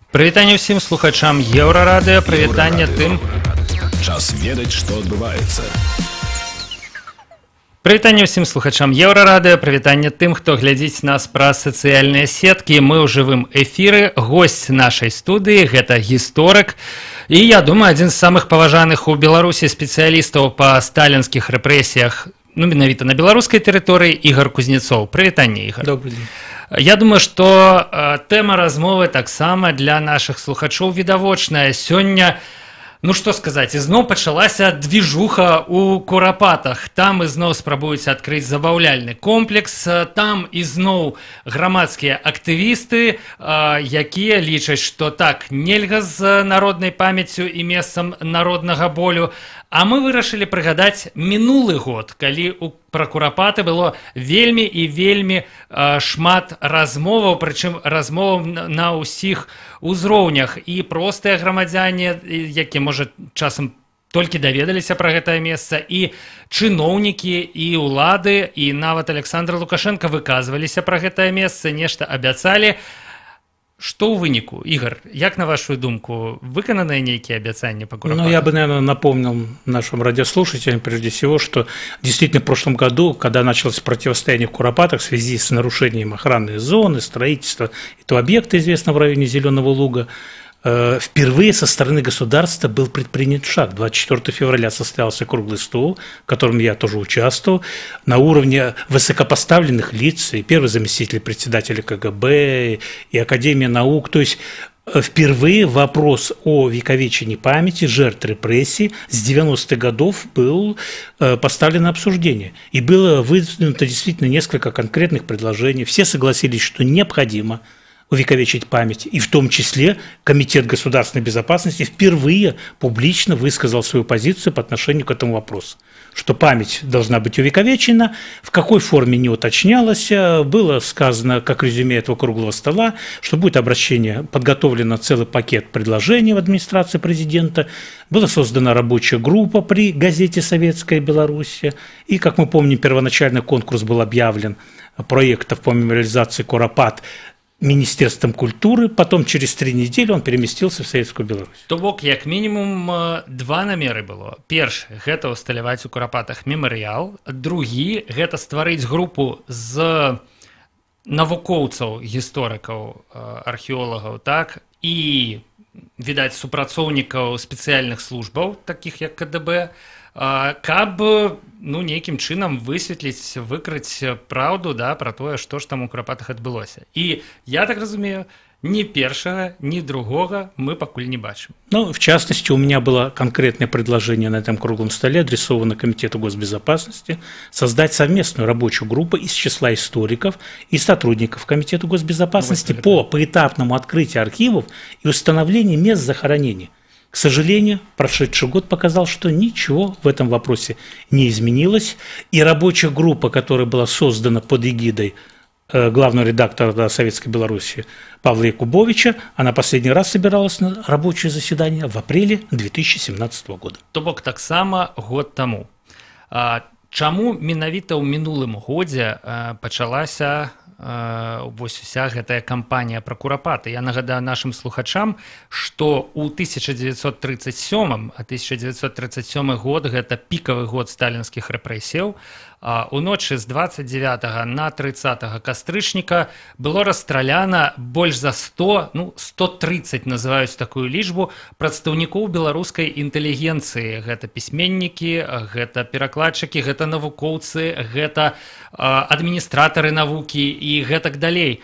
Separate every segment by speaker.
Speaker 1: Прывітанне ўсім слухачам Еўрарадыё, прывітанне тым...
Speaker 2: Час ведаць, што адбываецца.
Speaker 1: Прывітанне ўсім слухачам Еўрарадыё, прывітанне тым, хто глядзіць нас праз сацыяльныя сеткі. Мы ў жывым эфіры. Госць нашай студыі — гэта гісторык. І, я думаю, адзін з самых паважаных у Беларусі спецыялістаў па сталінскіх рэпрэсіях, менавіта на беларускай тэрыторыі, Ігор Кузнецоў. Прывітанне, Ігор.
Speaker 3: Добрый день.
Speaker 1: Я думаю, што тэма размовы таксама для нашых слухачоў відавочная. Сёння, што сказаць, ізноў пачалася движуха ў Курапатах. Там ізноў спрабуюць адкрыць забаўляльны комплекс. Там ізноў грамадскія актывісты, якія лічаць, што так, нельга з народнай памяццю і месцам народнага болю. А мы вырашылі прыгадаць мінулы год, калі пра Курапаты было вельмі і вельмі шмат размоваў, прычым размоваў на ўсіх узроўнях. І простыя грамадзяне, якія, можа, часам толькі даведаліся пра гэтае месца, і чыноўнікі, і ўлады, і нават Александр Лукашенко выказваліся пра гэтае месца, нешта абяцалі. Что ў выніку? Игорь, як на вашу думку, выкананыя нейкие обещания по Куропатам?
Speaker 3: Я бы, наверное, напомнил нашим радиослушателям, прежде всего, что действительно в прошлом году, когда началось противостояние в Куропатах в связи с нарушением охранной зоны, строительства этого объекта, известного в районе Зеленого Луга, впервые со стороны государства был предпринят шаг. 24 февраля состоялся круглый стол, в котором я тоже участвовал, на уровне высокопоставленных лиц, и первый заместитель председателя КГБ, и Академия наук. То есть впервые вопрос о вековечении памяти жертв репрессий с 90-х годов был поставлен на обсуждение. И было выдвинуто действительно несколько конкретных предложений. Все согласились, что необходимо увековечить память, и в том числе Комитет государственной безопасности впервые публично высказал свою позицию по отношению к этому вопросу, что память должна быть увековечена, в какой форме не уточнялось, было сказано, как резюме этого круглого стола, что будет обращение, подготовлено целый пакет предложений в администрации президента, была создана рабочая группа при газете «Советская Беларусь», и, как мы помним, первоначальный конкурс был объявлен проектов по мемориализации Куропат Министерством культуры, потом через 3 недели он переместился в Советскую Беларусь.
Speaker 1: То бок, як мінімум, два намеры было. Першы – гэта ўсталяваць у Курапатах мемарыял. Другі – гэта стварыць групу з навукоўцаў, гісторыкаў, археолагаў, так, і, відаць, супрацоўнікаў спецыяльных службаў, такіх як КДБ, каб нейкім чынам высветліць, выкрыць праўду, пра тое, што ж там у Курапатах адбылося. І я так разумею, ни першага, ни другога мы пакуль не бачым.
Speaker 3: В частности, у меня было конкретное предложение на этом круглом столе, адресовано Комитету госбезопасности, создать совместную рабочую группу из числа историков и сотрудников Комитета госбезопасности по поэтапному открытию архивов и установлению мест захоронений. К сожалению, прошедший год показал, что ничего в этом вопросе не изменилось, и рабочая группа, которая была создана под эгидой главного редактора Советской Беларуси Павла Якубовича, она последний раз собиралась на рабочее заседание в апреле 2017 года.
Speaker 1: То бок таксама год таму. Чаму менавіта ў мінулым годзе пачалася вось уся гэтая кампанія пра Курапаты? Я нагадаю нашим слухачам, што ў 1937, а 1937 год гэта пікавы год сталінскіх рэпрэсіяў, у ночы з 29 на 30 кастрычніка было расстраляна больш за 100, 130 называюць такую лічбу, прадстаўнікоў беларускай інтэлігенцыі. Гэта пісьменнікі, гэта перакладчыкі, гэта навукоўцы, гэта адміністратары навукі і гэтак далей.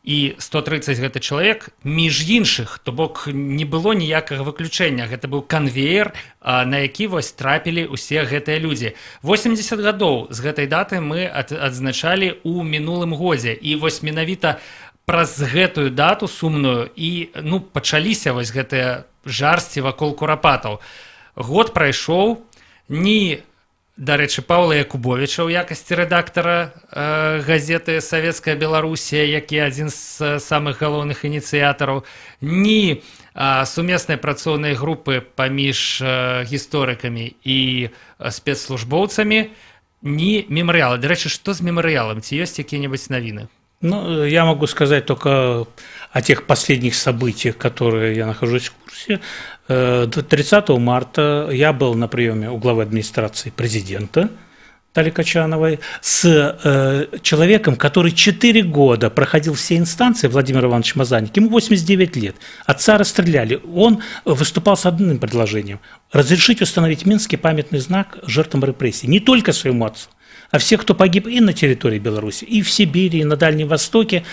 Speaker 1: І 130 гэта чалавек, між іншых, то бок не было ніякага выключэння. Гэта быў канвеер, на які вось трапілі ўсе гэтыя людзі. 80 гадоў з гэтай даты мы адзначалі ў мінулым годзе. І вось менавіта праз гэтую дату сумную і пачаліся вось гэтыя жарсці вакол Курапатаў. Год прайшоў, дарэчы, Павла Якубовича ў якасці рэдактара газеты «Советская Беларусія», які адзін з самых галоўных ініцыятараў, ні сумеснай працоўнай групы паміж гісторыкамі і спецслужбоўцамі, ні мемарыяла. Дарэчы, што з мемарыялам? Ці ёсць якія-небудзь навіны?
Speaker 3: Я могу сказать только о тех последних событиях, которые я нахожусь в курсе, 30 марта я был на приеме у главы администрации президента Натальи Качановой с человеком, который 4 года проходил все инстанции, Владимир Иванович Мазаник, ему 89 лет, отца расстреляли, он выступал с одним предложением – разрешить установить Минский памятный знак жертвам репрессий, не только своему отцу, а всех, кто погиб и на территории Беларуси, и в Сибири, и на Дальнем Востоке.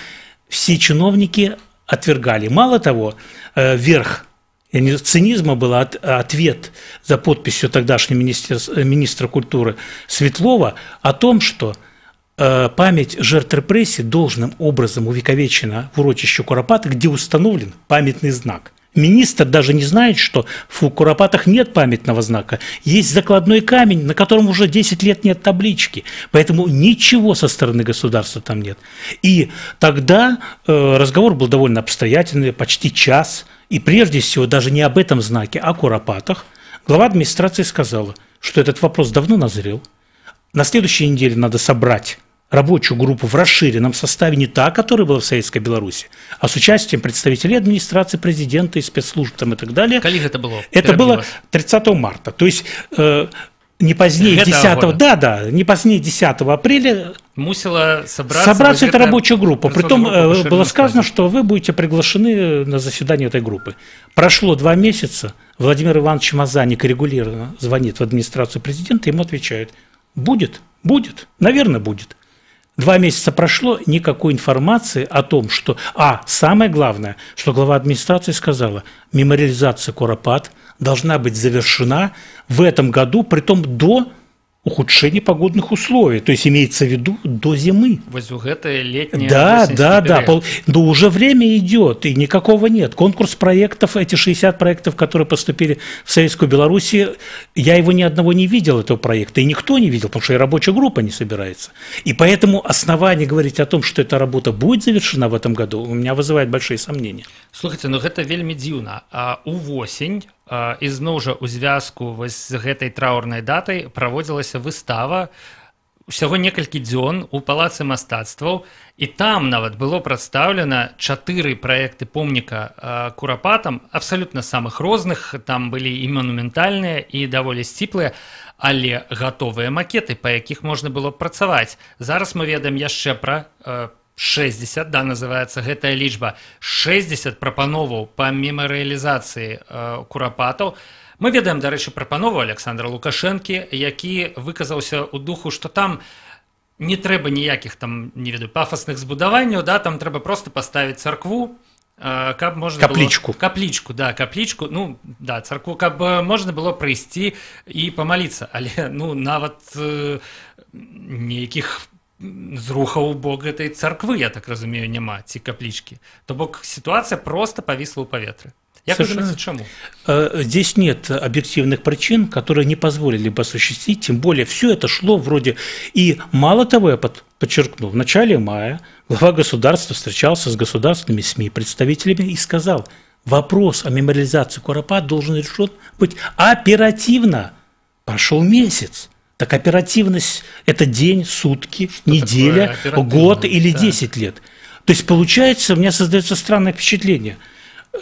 Speaker 3: Все чиновники отвергали. Мало того, верх цинизма был ответ за подписью тогдашнего министра культуры Светлова о том, что память жертв репрессий должным образом увековечена в урочище Куропаты, где установлен памятный знак. Министр даже не знает, что в Куропатах нет памятного знака. Есть закладной камень, на котором уже 10 лет нет таблички. Поэтому ничего со стороны государства там нет. И тогда разговор был довольно обстоятельный, почти час. И прежде всего даже не об этом знаке, а о Куропатах. Глава администрации сказала, что этот вопрос давно назрел. На следующей неделе надо собрать рабочую группу в расширенном составе, не та, которая была в Советской Беларуси, а с участием представителей администрации президента и спецслужб там, и так далее.
Speaker 1: Когда это было?
Speaker 3: Это было 30 марта. То есть не позднее 10, не позднее 10 апреля
Speaker 1: мусила собраться
Speaker 3: эта рабочая группа. Притом было сказано, что вы будете приглашены на заседание этой группы. Прошло 2 месяца, Владимир Иванович Мазаник регулярно звонит в администрацию президента, ему отвечают: будет, наверное, будет. 2 месяца прошло, никакой информации о том, что... самое главное, что глава администрации сказала, мемориализация Куропат должна быть завершена в этом году, притом до ухудшения погодных условий, то есть имеется в виду до зимы. Но уже время идет, и никакого нет. Конкурс проектов, эти 60 проектов, которые поступили в Советскую Белоруссию, я его ни одного не видел, этого проекта, и никто не видел, потому что и рабочая группа не собирается. И поэтому основание говорить о том, что эта работа будет завершена в этом году, у меня вызывает большие сомнения.
Speaker 1: Слушайте, ну это вельмі дзіўна. Увосень ізноў жа у звязку з гэтай траўрнай датай праводзілася выстава усяго некалькі дзён у палацы мастацтваў, і там нават было прадстаўлена 4 праекты помніка Куропатам, абсалютна самых розных, там былі і манументальныя, і даволі сціплыя, але гатовыя макеты, па якіх можна было працаваць. Зараз мы ведаем яшчэ пра 60, называецца гэтая лічба, 60 прапановаў па мемарыялізацыі Куропатаў. Мы ведаем, дарэчы, прапанову Александра Лукашэнкі, які выказаўся ў духу, што там не трэба ніякіх там, не ведаю, пафасных збудаванняў, там трэба просто паставіць царкву, каб можна
Speaker 3: каплічку.
Speaker 1: Каплічку, царкву, каб можна было прыйсці і памаліцца, але нават нейкіх зрухаў у бок гэтай царквы, я так разумею, няма, ці каплічкі. То бок ситуация просто повисла у паветры. Як вы думаете, чему?
Speaker 3: Здесь нет объективных причин, которые не позволили бы осуществить, тем более все это шло вроде... И мало того, я подчеркну, в начале мая глава государства встречался с государственными СМИ, представителями, и сказал, вопрос о мемориализации Куропат должен решен быть оперативно. Прошел месяц. Так оперативность – это день, сутки, что неделя, год или 10 лет. То есть, получается, у меня создается странное впечатление.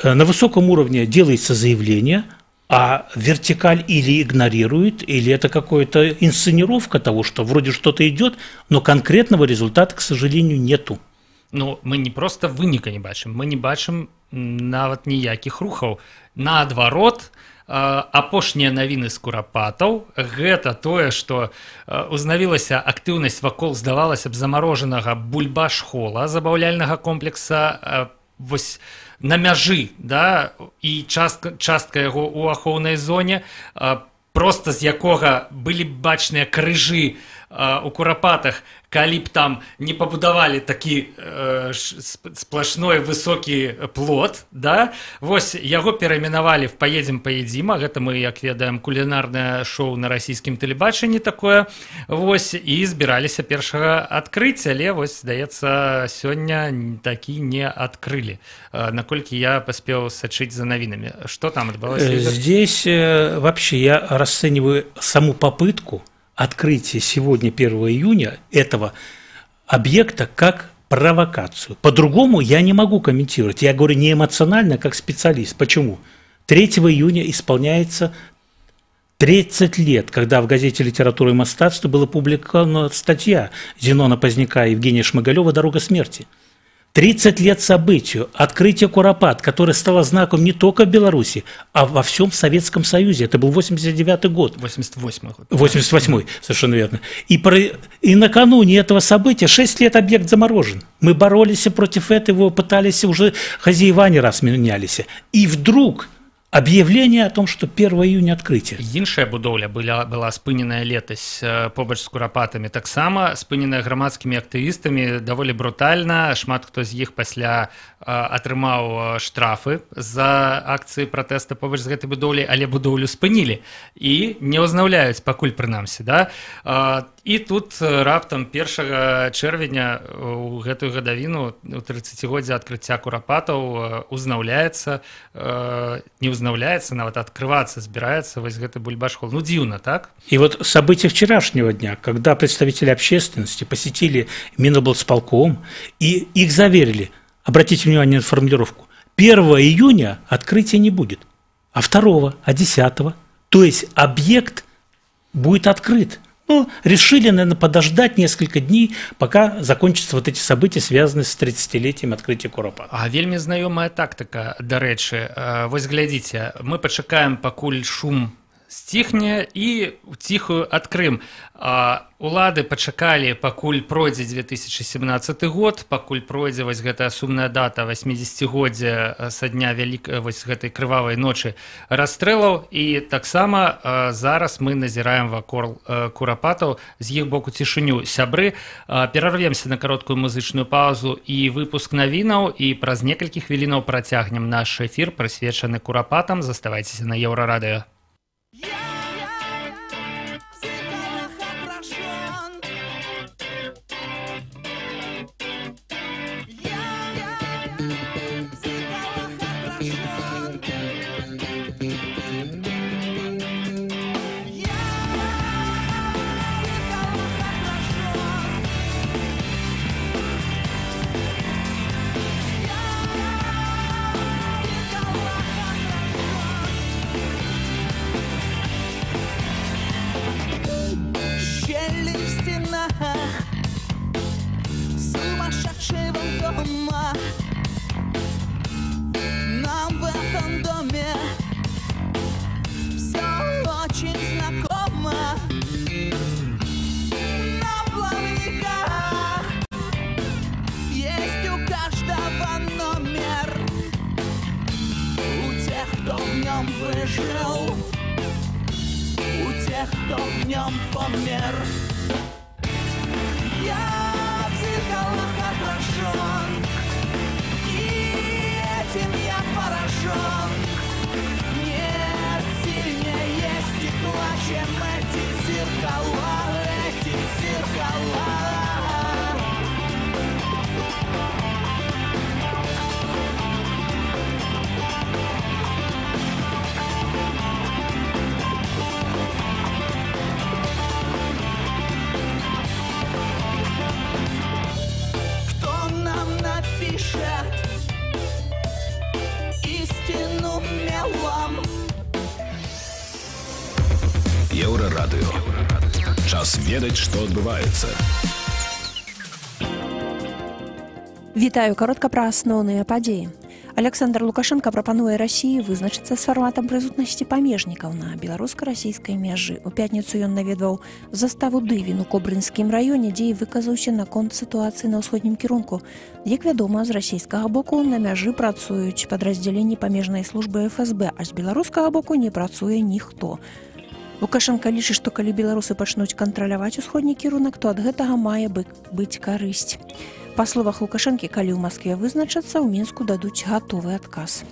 Speaker 3: На высоком уровне делается заявление, а вертикаль или игнорирует, или это какая-то инсценировка того, что вроде что-то идет, но конкретного результата, к сожалению, нету.
Speaker 1: Ну, мы не просто выніка не бачым, мы не бачым нават ніякіх рухаў. Наадварот, апошнія навіны з Куропатаў гэта тое, што узнавілася актыўнасць вакол, здавалася б, замарожанага бульба-шхола забаўляльнага комплекса вось на мяжы, і частка яго ў ахоўнай зоне, просто з якога былі бачныя крыжы у Куропатах, калі б там не пабудавалі такі сплошной высокі плот, вось яго перайменавалі в «Поедем, поедим», а гэта мы, як ведаем, кулінарнае шоу на расійскім тэлебачанні такое, вось, і збіраліся першага адкрыць, але вось, здаецца, сёння такі не адкрылі. Наколькі я паспеў сачыць за навінамі. Что там адбылося?
Speaker 3: Здесь вообще я расцениваю саму попытку открытие сегодня, 1 июня, этого объекта как провокацию. По-другому я не могу комментировать. Я говорю не эмоционально, как специалист. Почему? 3 июня исполняется 30 лет, когда в газете «Литература и мастодство» была опубликована статья Зенона Поздняка и Евгения Шмыгалева «Дорога смерти». 30 лет событию, открытие Куропат, которое стало знаком не только в Беларуси, а во всем Советском Союзе. Это был 89-й год.
Speaker 1: 88-й год.
Speaker 3: 88-й, совершенно верно. И накануне этого события 6 лет объект заморожен. Мы боролись против этого, пытались, уже хозяева не раз менялись. И вдруг объявление о том, что 1 июня открытие.
Speaker 1: Іншая будоўля была спыненая летась побач з курапатамі, таксама спыненая грамадскімі актывістамі даволі брутальна. Шмат хто з іх пасля атрымаў штрафы за акцыі пратэста побач з гэтай будоўляй, але будоўлю спынілі і не ўзнаўляюць пакуль прынамсі, да? І тут раптам 1 чэрвеня у гэтую гадавіну у 30годдзя адкрыцця курапатаў узнаўляецца, не узнаўляецца, нават открываться збираецца вось гэты бульбашхол. Ну, дзіўна, так?
Speaker 3: И вот события вчерашнего дня, когда представители общественности посетили Миноблсполком и их заверили, обратите внимание на формулировку, 1 июня открытия не будет, а 2, а 10. То есть объект будет открыт. Ну, решили, наверное, подождать несколько дней, пока закончатся вот эти события, связанные с 30-летием открытия Куропат.
Speaker 1: А вельмі знаёмая тактыка, дарэчы. Вось глядзіце, мы пачакаем, пакуль шум сціхне і ціхую адкрым. Улады пачакалі, пакуль пройдзе 2017 год, пакуль пройдзе вось гэтая сумная дата 80годдзя са дня вось гэтай крывавай ночы расстрэлаў, і таксама зараз мы назіраем вакол курапатаў з іх боку цішыню. Сябры, перарвемся на кароткую музычную паузу і выпуск навінаў, і праз некалькі хвілінаў працягнем наш эфір, прысвечаны курапатам. Заставайцеся на Еўрарадыё.
Speaker 4: Нам в этом доме все очень знакомо. На плавниках есть у каждого номер. У тех, кто в нем выжил, у тех, кто в нем помер. Я в зеркалах отражен, и этим я поражен. Нет сильнее стекла, чем эти зеркала, эти зеркала. Истину мелом.
Speaker 2: Еўрарадыё. Час ведаць, што адбываецца.
Speaker 5: Вітаю, каротка пра асноўныя падзеі. Александр Лукашенко прапануе Расіі вызначыцца з фарматам прысутнасці памежнікаў на беларуска-расійскай мяжы. У пятніцу ён наведваў заставу Дывін у Кобрынскім раёне, дзе і выказаўся наконт сітуацыі на ўсходнім кірунку. Як вядома, з расійскага боку на мяжы працуюць падраздзяленні памежнай службы ФСБ, а з беларускага боку не працуе ніхто. Лукашенко лічыць, што калі беларусы пачнуць кантраляваць усходні кірунак, то ад гэтага мае быць карысць. Па словах Лукашэнкі, калі ў Маскве вызначацца, у Мінску дадуць гатовы адказ.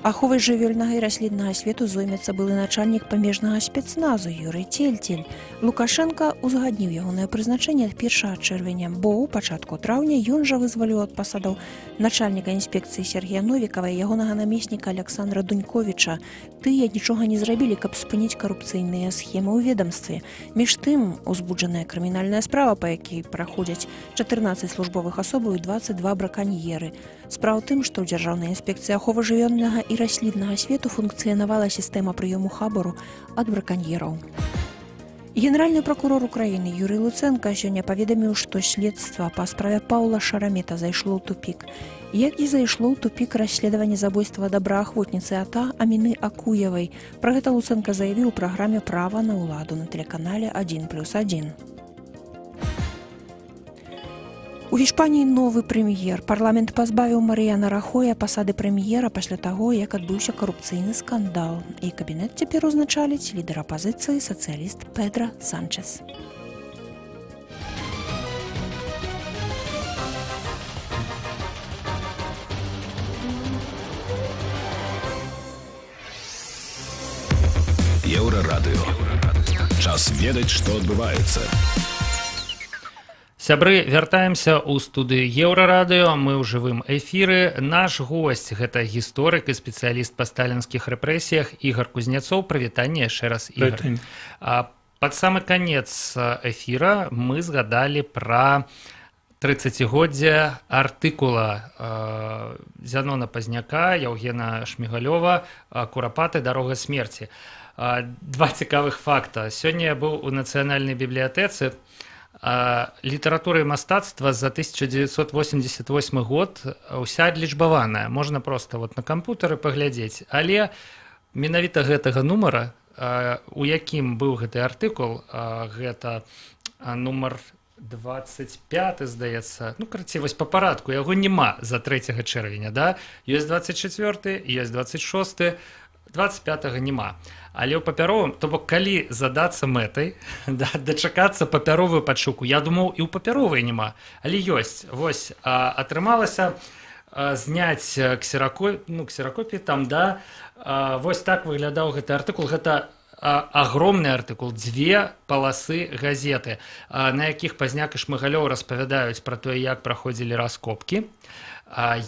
Speaker 5: Аховай жывёльнага і расліннага свету зоймецца былы начальнік памежнага спецназу Юрый Тельтель. Лукашенко узгадніў ягонае прызначэнне ад 1 чэрвеня, бо ў пачатку траўня ён жа вызваліў ад пасадаў начальніка інспекцыі Сергея Новікава і ягонага намесніка Александра Дуньковіча. Тыя нічога не зрабілі, каб спыніць карупцыйныя схемы ў ведамстве. Між тым, узбуджаная крымінальная справа, па якій праходзяць 14 службовых асобаў і 22 браканьеры. Справа ў тым, што ў Дзяржаўнай інспекцыі аховы жывёльнага і расліннага свету функцыянавала сістэма прыёму хабару ад браканьераў. Генеральны прокурор Украіны Юрый Луценко сёння паведаміў, што следства па справе Паўла Шарамета зайшло ў тупік. Як і зайшло ў тупік расследаванне забойства добраахвотніцы АТА Аміны Акуевай. Пра гэта Луценко заявіў у праграме «Права на ўладу» на тэлеканале 1+1. У Іспаніі новы прэм'ер. Парламент пазбавіў Марыяна Рахоя пасады прэм'ера пасля таго, як адбыўся карупцыйны скандал. І кабінет цяпер узначаліць лідар апазіцыі сацыяліст Педро Санчес.
Speaker 2: Еўрарадыё. Час ведаць, што адбываецца.
Speaker 1: Сябры, вяртаемся ў студыю Еўрарадыё, мы ў жывым эфіры. Наш госць – гэта гісторык і спецыяліст па сталінскіх рэпрэсіях Ігор Кузнецоў. Прывітанне яшчэ раз, Ігор. Пад самы канец эфіра мы згадалі пра 30годдзе артыкула Зянона Пазняка, Яўгена Шмігалёва «Курапаты. Дарога смерці». Два цікавых факта. Сёння я быў у Нацыянальнай бібліятэцы. Літаратура і мастацтва за 1988 год уся адлічбаваная. Можна проста на кампутары паглядзець. Але менавіта гэтага нумара, у якім быў гэты артыкул, гэта нумар 25, здаецца, карацей, вось па парадку, яго няма за 3 чэрвеня, да? Ёсць 24, ёсць 26, 25 няма. Але ў папяровым, то бок калі задацца мэтай, дачакацца папяровую падшуку, я думаў, і ў папяровай няма, але ёсць. Вось, атрымалася зняць ксеракопіі там, да, вось так выглядаў гэты артыкул, гэта агромны артыкул, 2 паласы газеты, на якіх Пазняк і Шмыгалёў распавядаюць пра тое, як праходзілі раскопкі,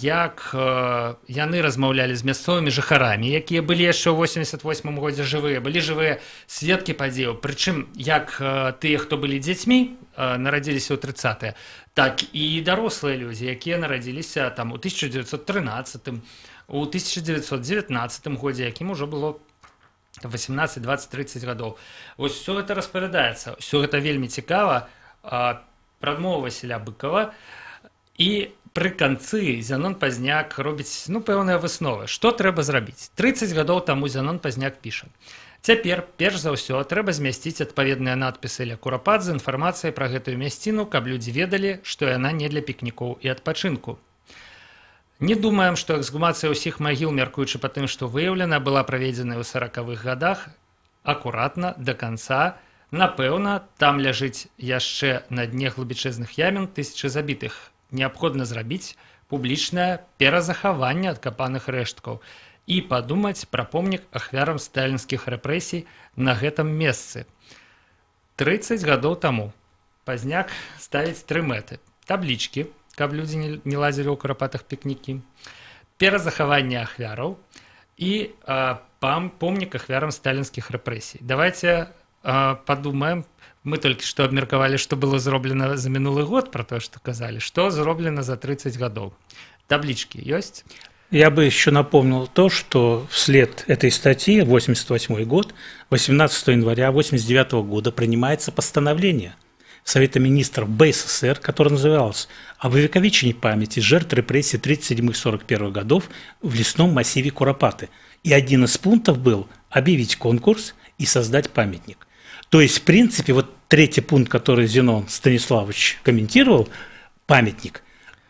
Speaker 1: як яны размаўлялі з мясцовымі жыхарамі, якія былі яшчэ ў 88 годзе жывыя, былі жывыя сведкі падзеяў, прычым як тыя, хто былі дзецьмі, нарадзіліся ў 30-е, так і дарослыя людзі, якія нарадзіліся там у 1913, у 1919 годзе, якім ужо было 18, 20, 30 гадоў. Вось усё гэта распавядаецца, усё гэта вельмі цікава, прадмова Васіля Быкова, і пры канцы Зянон Пазняк робіць, пэўныя высновы. Што трэба зрабіць? 30 гадоў таму Зянон Пазняк піша. Цяпер, перш за ўсё, трэба змясціць адпаведныя надпісы ля Курапат з інфармацыяй пра гэтую мясціну, каб людзі ведалі, што яна не для пікнікоў і адпачынку. Не думаем, што эксгумацыя ўсіх магіл, мяркуючы па тым, што выяўлена, была праведзеная ў 40-х гадах, акуратна, да канца. Напэўна, там ляжыць яшчэ на дне глыбічэзных ямін тысячы забітых. Неабходна зрабіць публічнае перазахаванне адкапаных рэшткаў і падумаць пра помнік ахвярам сталінскіх рэпрэсій на гэтым месцы. 30 гадоў таму Пазняк ставіць 3 мэты. Таблічкі, каб людзі не лазілі ў курапатах пікнікі, перазахаванне ахвяраў і помнік ахвярам сталінскіх рэпрэсій. Давайте падумаем. Мы толькі што абмеркавалі, што было зроблена за мінулы год, пра тое, што казалі, што зроблена за 30 гадоў. Таблички есть?
Speaker 3: Я бы еще напомнил то, что вслед этой статьи, 1988 год, 18 января 1989 года принимается постановление Совета министров БССР, которое называлось «Об увековечении памяти жертв репрессий 1937-1941 годов в лесном массиве Куропаты». И один из пунктов был объявить конкурс и создать памятник. То есть, в принципе, вот третий пункт, который Зенон Станиславович комментировал, памятник,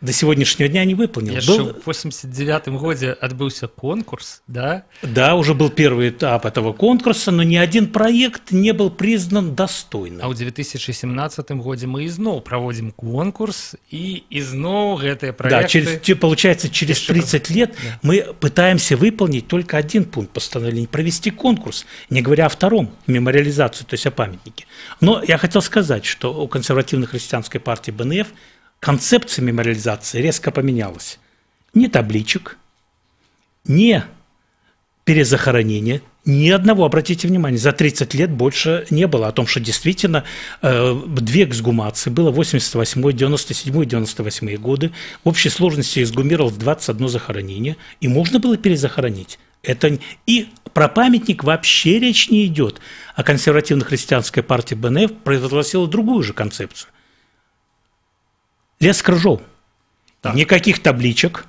Speaker 3: до сегодняшнего дня не выполнил.
Speaker 1: Яшчэ ў 89-м годзе адбыўся конкурс, да?
Speaker 3: Да, уже был первый этап этого конкурса, но ни один проект не был признан достойным.
Speaker 1: А ў 2017 годзе мы ізноў праводзім конкурс, и ізноў гэтыя проекты...
Speaker 3: Да, получается, через 30 лет мы пытаемся выполнить только один пункт постановления, провести конкурс, не говоря о втором, мемориализацию, то есть о памятнике. Но я хотел сказать, что у консервативно-христианской партии БНФ концепция мемориализации резко поменялась. Ни табличек, ни перезахоронения, ни одного, обратите внимание, за 30 лет больше не было. О том, что действительно две эксгумации было, 88-й, 97-й, 98-й годы. В общей сложности эксгумировалось 21 захоронение, и можно было перезахоронить. Это... И про памятник вообще речь не идет. А консервативно-христианская партия БНФ провозгласила другую же концепцию. Лес крыжов. Никаких табличек,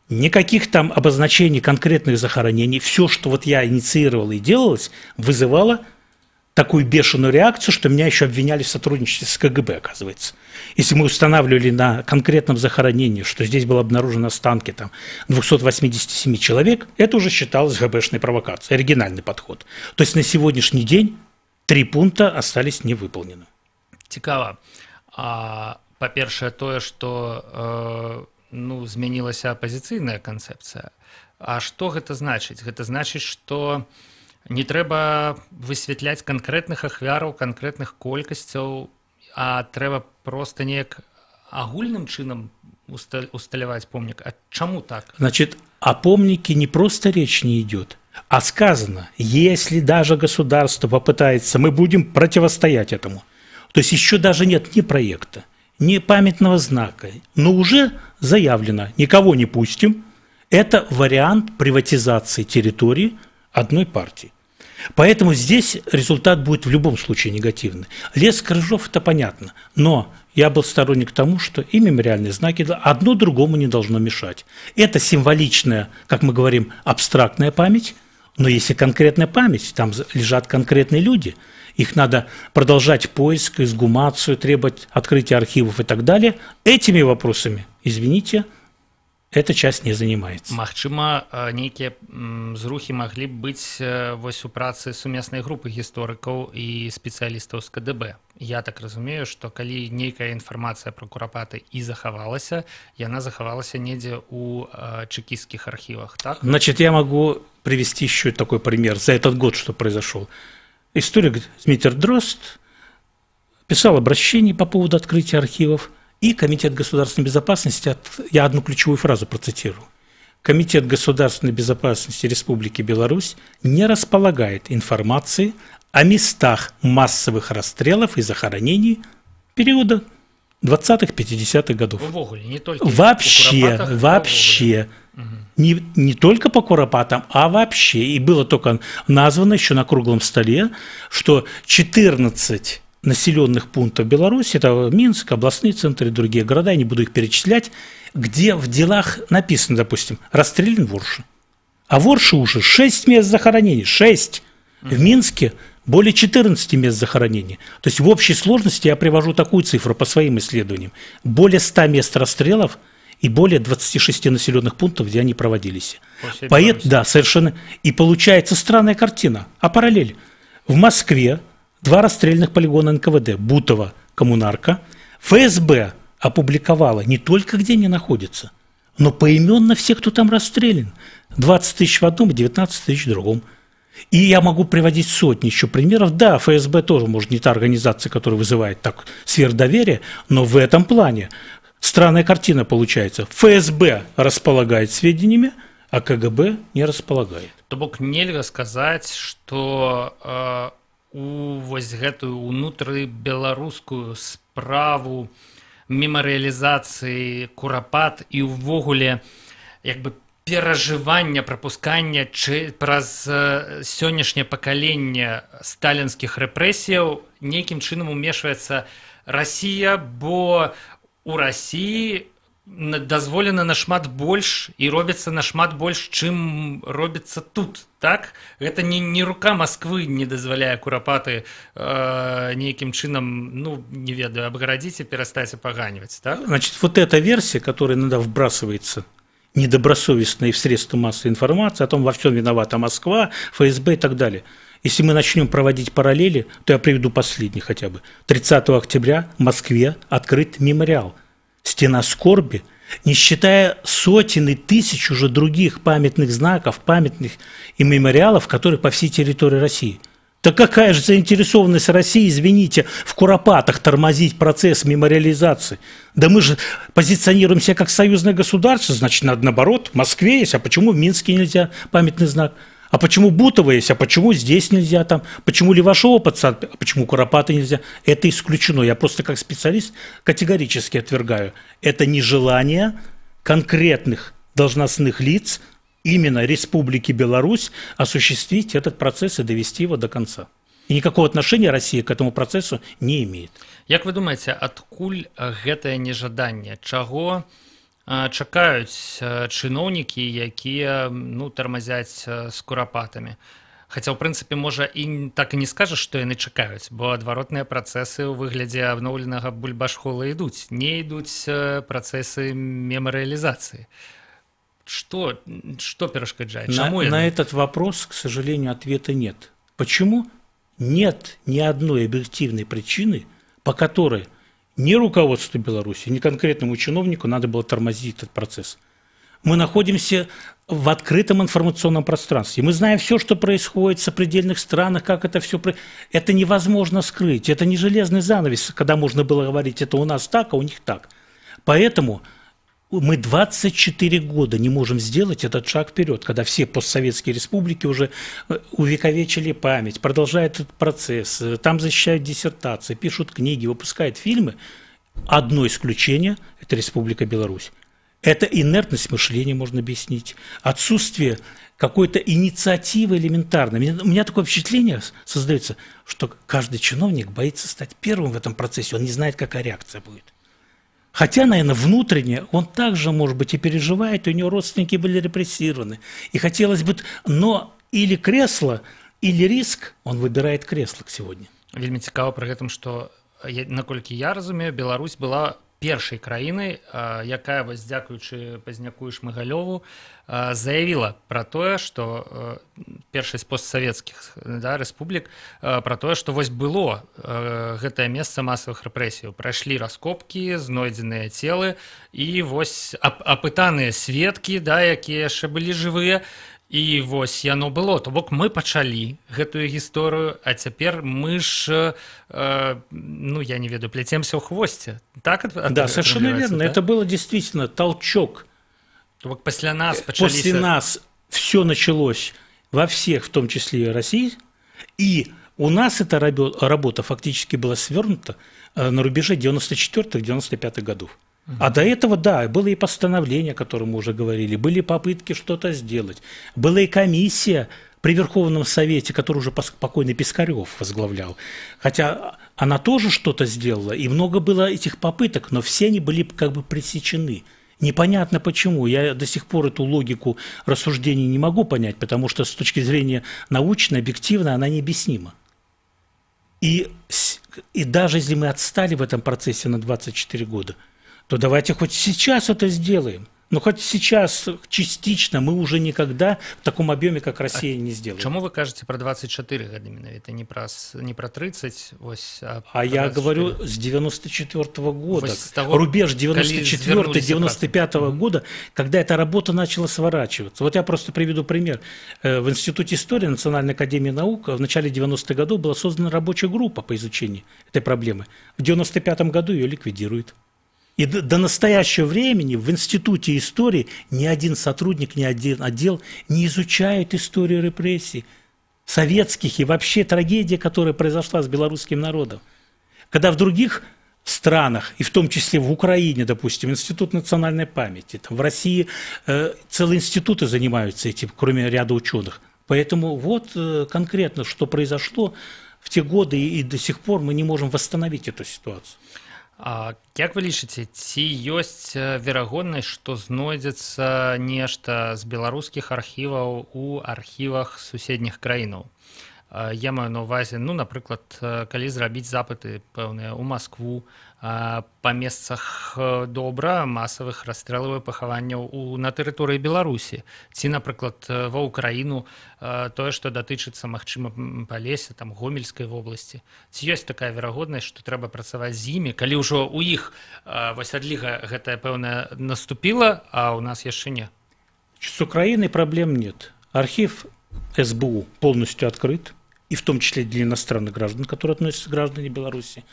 Speaker 3: никаких там обозначений конкретных захоронений. Все, что вот я инициировал и делалось, вызывало такую бешеную реакцию, что меня еще обвиняли в сотрудничестве с КГБ, оказывается. Если мы устанавливали на конкретном захоронении, что здесь было обнаружено останки там 287 человек, это уже считалось ГБшной провокацией, оригинальный подход. То есть на сегодняшний день 3 пункта остались невыполнены.
Speaker 1: Цікава. Па-першае, тое, што змянілася апазіцыйная канцэпцыя. А што гэта значыць? Гэта значыць, што не трэба высвятляць канкрэтных ахвяраў, канкрэтных колькасцяў, а трэба проста неяк агульным чынам усталяваць помнік. А чаму так?
Speaker 3: Значит, о помнике не просто речь не идет, а сказано, если даже государство попытается, мы будем противостоять этому. То есть еще даже нет ни проекта, ни памятного знака, но уже заявлено, никого не пустим. Это вариант приватизации территории одной партии. Поэтому здесь результат будет в любом случае негативный. Лес крыжов – это понятно, но я был сторонник тому, что и мемориальные знаки одно другому не должно мешать. Это символичная, как мы говорим, абстрактная память, но если конкретная память, там лежат конкретные люди, их надо продолжать поиск, эксгумацию, требовать открытия архивов и так далее. Этими вопросами, извините, эта часть не занимается.
Speaker 1: Магчыма, нейкія зрухі маглі б быць вось у працы сумеснай групы гісторыкаў і спецыялістаў з КДБ. Я так разумею, што калі нейкая інфармацыя пра курапаты і захавалася, яна захавалася недзе ў чекістскіх архівах, так?
Speaker 3: Значит, я могу привести еще такой пример за этот год, что произошел. Историк Дмитрий Дрозд писал обращение по поводу открытия архивов, и Комитет государственной безопасности, я одну ключевую фразу процитирую. Комитет государственной безопасности Республики Беларусь не располагает информацией о местах массовых расстрелов и захоронений периода 20-50-х годов.
Speaker 1: Не только
Speaker 3: вообще. Не только по куропатам, а вообще. И было только названо еще на круглом столе, что 14 населенных пунктов Беларуси, это Минск, областные центры и другие города, я не буду их перечислять, где в делах написано, допустим, расстрелян в Орше. А в Орше уже 6 мест захоронений, 6. В Минске более 14 мест захоронений. То есть в общей сложности я привожу такую цифру по своим исследованиям. Более 100 мест расстрелов и более 26 населенных пунктов, где они проводились. Да, совершенно. И получается странная картина. А параллель. В Москве 2 расстрельных полигона НКВД, Бутово, Коммунарка. ФСБ опубликовала не только где они находятся, но поименно всех, кто там расстрелян. 20 тысяч в одном и 19 тысяч в другом. И я могу приводить сотни еще примеров. Да, ФСБ тоже, может, не та организация, которая вызывает так сверхдоверие, но в этом плане странная картина получается. ФСБ располагает сведениями, а КГБ не располагает.
Speaker 1: То бок нельга сказаць, што у вось гэтую унутрыбеларускую справу мемарыялізацыі курапат і ўвогуле як бы перажывання, прапускання праз сённяшняе пакаленне сталінскіх рэпрэсіяў нейкім чынам умешваецца Расія, бо у Расіі дазволена нашмат больш і робіцца нашмат больш, чым робіцца тут, так? Гэта не рука Москвы не дазваляе курапаты нейкім чынам, ну, не ведаю, абгарадзіць і перастаць апаганьваць, так?
Speaker 3: Значит, вот эта версия, которая иногда вбрасывается недобросовестно и в средства массовой информации, о том, во всем виновата Москва, ФСБ и так далее. Если мы начнем проводить параллели, то я приведу последний хотя бы. 30 октября в Москве открыт мемориал. Стена скорби, не считая сотен и тысяч уже других памятных знаков, памятных и мемориалов, которые по всей территории России. Так какая же заинтересованность России, извините, в Куропатах тормозить процесс мемориализации? Да мы же позиционируем себя как союзное государство, значит, надо наоборот, в Москве есть, а почему в Минске нельзя памятный знак? А почему Бутово есть, а почему здесь нельзя, там, почему Левашова подсад, а почему Куропаты нельзя? Это исключено. Я просто как специалист категорически отвергаю. Это нежелание конкретных должностных лиц именно Республики Беларусь осуществить этот процесс и довести его до конца. И никакого отношения Россия к этому процессу не имеет.
Speaker 1: Як вы думаете, адкуль гэтае нежаданне? Чаго чакаюць чыноўнікі, якія, ну, тармазяць з курапатамі? Хаця, ў прынцыпе, можа, і так і не скажаш, што яны чакаюць, бо адваротныя працэсы ў выглядзе абноўленага бульбашхола ідуць. Не ідуць працэсы мемарыялізацыі. Что перешкоджает?
Speaker 3: На этот вопрос, к сожалению, ответа нет. Почему? Нет ни одной объективной причины, по которой ни руководству Беларуси, ни конкретному чиновнику надо было тормозить этот процесс. Мы находимся в открытом информационном пространстве. Мы знаем все, что происходит в сопредельных странах, как это все... Это невозможно скрыть. Это не железный занавес, когда можно было говорить, это у нас так, а у них так. Поэтому мы 24 года не можем сделать этот шаг вперед, когда все постсоветские республики уже увековечили память, продолжают этот процесс, там защищают диссертации, пишут книги, выпускают фильмы. Одно исключение – это Республика Беларусь. Это инертность мышления можно объяснить, отсутствие какой-то инициативы элементарной. У меня такое впечатление создается, что каждый чиновник боится стать первым в этом процессе, он не знает, какая реакция будет. Хотя, наверное, внутренне он также, может быть, и переживает, у него родственники были репрессированы. И хотелось бы, но или кресло, или риск, он выбирает кресло сегодня.
Speaker 1: Вельмі цікава пры гэтым, што, наколькі я разумею, Беларусь была першай краінай, якая, вось, дзякуючы Пазняку і Шмыгалёву, заявіла пра тое, што першай з постсавецкіх, да, рэспублік, пра тое, што вось было гэтае месца масавых рэпрэсіяў. Прайшлі раскопкі, знойдзеныя целы і вось апытаныя сведкі, да, якія яшчэ былі жывыя. І вось яно было. То бок мы пачалі гэтую гісторыю, а цяпер мы ж, ну, я не ведаю, плетемся ў хвосце. Так?
Speaker 3: Да, совершенно верно. Да? Это было действительно толчок.
Speaker 1: То бок пасля нас пачаліся...
Speaker 3: После нас все началось во всех, в том числе и России, и у нас эта работа фактически была свернута на рубеже 94-95 годов. А до этого, да, было и постановление, о котором мы уже говорили, были попытки что-то сделать. Была и комиссия при Верховном Совете, которую уже покойный Пискарев возглавлял. Хотя она тоже что-то сделала, и много было этих попыток, но все они были как бы пресечены. Непонятно почему. Я до сих пор эту логику рассуждений не могу понять, потому что с точки зрения научной, объективной, она необъяснима. И даже если мы отстали в этом процессе на 24 года, то давайте хоть сейчас это сделаем. Но хоть сейчас частично мы уже никогда в таком объеме, как Россия, не сделаем.
Speaker 1: Чему вы кажете про 24 года именно? Это не про 30? Ось,
Speaker 3: а я говорю с 94-го года. Рубеж 94-95 года, когда эта работа начала сворачиваться. Вот я просто приведу пример. В Институте истории Национальной академии наук в начале 90-х годов была создана рабочая группа по изучению этой проблемы. В 95-м году ее ликвидируют. И до настоящего времени в Институте истории ни один сотрудник, ни один отдел не изучает историю репрессий советских и вообще трагедии, которая произошла с белорусским народом. Когда в других странах, и в том числе в Украине, допустим, Институт национальной памяти, там в России целые институты занимаются этим, кроме ряда ученых. Поэтому вот конкретно, что произошло в те годы, и до сих пор мы не можем восстановить эту ситуацию.
Speaker 1: Як вы лічыце, ці ёсць верагоднасць, што знойдзецца нешта з беларускіх архіваў у архівах суседніх краінаў? Я маю на ўвазе, напрыклад, калі зрабіць запыты пэўныя ў Маскву па месцах добра масавых расстрэлаў і пахаванняў на тэрыторыі Беларусі, ці, напрыклад, ва ўкраіну, тое, што датычыцца, магчыма, Палесся, там, Гомельскай вобласці. Ці ёсць такая верагоднасць, што трэба працаваць з імі, калі ўжо ў іх вось адліга гэтая пэўная наступіла, а ў нас яшчэ не?
Speaker 3: С Украиной проблем нет. Архив СБУ полностью открыт, и в том числе для иностранных граждан, которые относятся к гражданам Беларуси.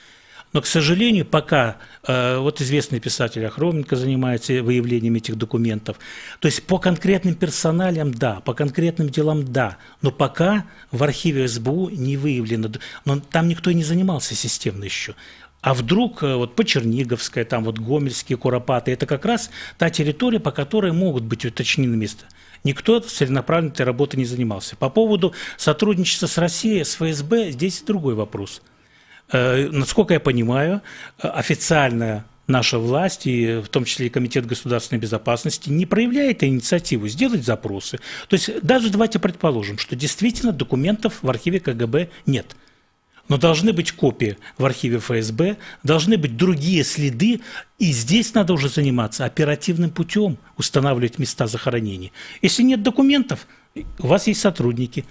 Speaker 3: Но, к сожалению, пока вот известный писатель Охроменко занимается выявлением этих документов, то есть по конкретным персоналиям да, по конкретным делам да, но пока в архиве СБУ не выявлено, но там никто и не занимался системно еще. А вдруг вот по Черниговской, там вот Гомельские, Куропаты, это как раз та территория, по которой могут быть уточнены места. Никто целенаправленно этой работой не занимался. По поводу сотрудничества с Россией, с ФСБ, здесь другой вопрос. Насколько я понимаю, официальная наша власть, и в том числе и Комитет государственной безопасности, не проявляет инициативу сделать запросы. То есть даже давайте предположим, что действительно документов в архиве КГБ нет. Но должны быть копии в архиве ФСБ, должны быть другие следы, и здесь надо уже заниматься оперативным путем, устанавливать места захоронений. Если нет документов, у вас есть сотрудники,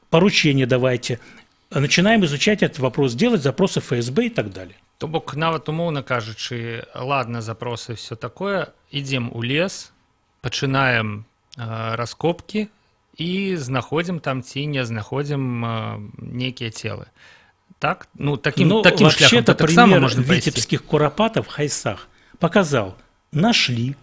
Speaker 3: поручения давайте, начинаем изучать этот вопрос, делать запросы ФСБ и так далее.
Speaker 1: То бок, нават умоўна кажучы, ладно, запросы, все такое, идем у лес, пачынаем раскопки и знаходзім там ці не знаходзім нейкія целы. Так? Таким шляхом так само можно пойти.
Speaker 3: Витебских куропатов в Хайсах показал, нашли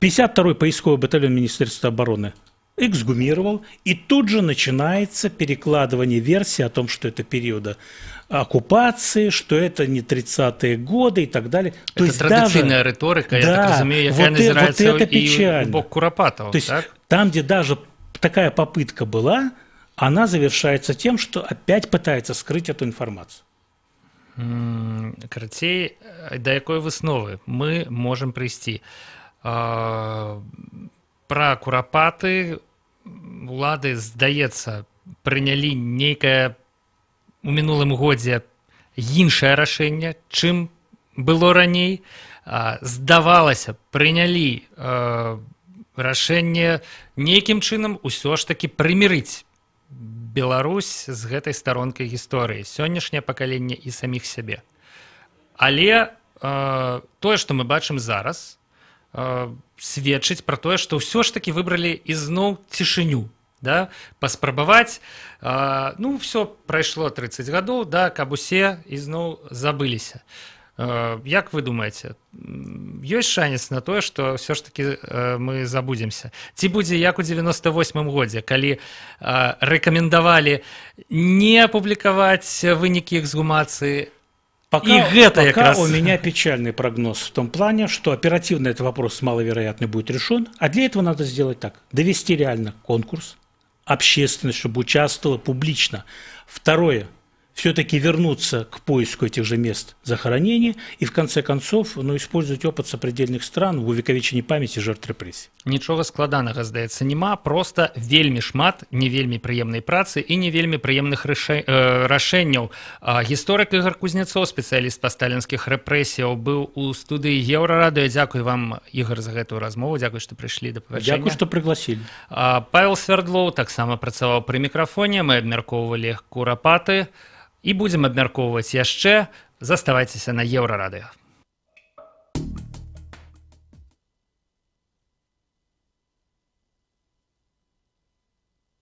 Speaker 3: 52-й поисковый батальон Министерства обороны, эксгумировал, и тут же начинается перекладывание версии о том, что это периода оккупации, что это не 30-е годы и так далее.
Speaker 1: Это есть традиционная риторика, я так разумею, якая назирается
Speaker 3: вот
Speaker 1: и у бок Куропатова.
Speaker 3: То есть там, где даже такая попытка была, она завершается тем, что опять пытается скрыть эту информацию.
Speaker 1: Карацей, до якой высновы мы можем прийти? Про Куропаты улады, здаецца, прынялі нейкае у мінулым годзе іншае рашэнне, чым было раней. Здавалася, прынялі рашэнне нейкім чынам усё ж такі прымірыць Беларусь з гэтай старонкай гісторыі, сённяшняе пакаленне і саміх сябе. Але тое, што мы бачым зараз, сведчыць пра тое, што ўсё ж такі выбралі ізноў цішыню, да? Паспрабаваць, ўсё прайшло 30 гадоў, да, каб усе ізноў забыліся. Як вы думаеце, ёсць шанец на тое, што ўсё ж такі мы забудземся? Ці будзе як у 98-м годзе, калі рэкамендавалі не апублікаваць вынікі эксгумацыі?
Speaker 3: Пока у меня печальный прогноз в том плане, что оперативно этот вопрос маловероятно будет решен, а для этого надо сделать так: довести реально конкурс, общественность, чтобы участвовала публично. Второе, все-таки вернуться к поиску этих же мест захоронения и, в конце концов, использовать опыт сопредельных стран в увековечении памяти жертв репрессий.
Speaker 1: Нічога складанага, здаецца, няма, просто вельмі шмат не вельмі прыемнай працы і не вельмі прыемных рашэнняў. Гісторык Ігор Кузнецоў, спецыяліст па сталінскіх рэпрэсіяў, быў у студыі Еўрарадыё. Дзякуй вам, Ігор, за гэтую размову. Дзякуй, што прыйшлі да павяршэння.
Speaker 3: Дзякуй, што прыгласілі.
Speaker 1: Павел Свердлоў таксама працаваў пры мікрафоне. Мы абмяркоўвалі Куропаты і будзем абмяркоўваць яшчэ. Заставайцеся на Еўрарадыё.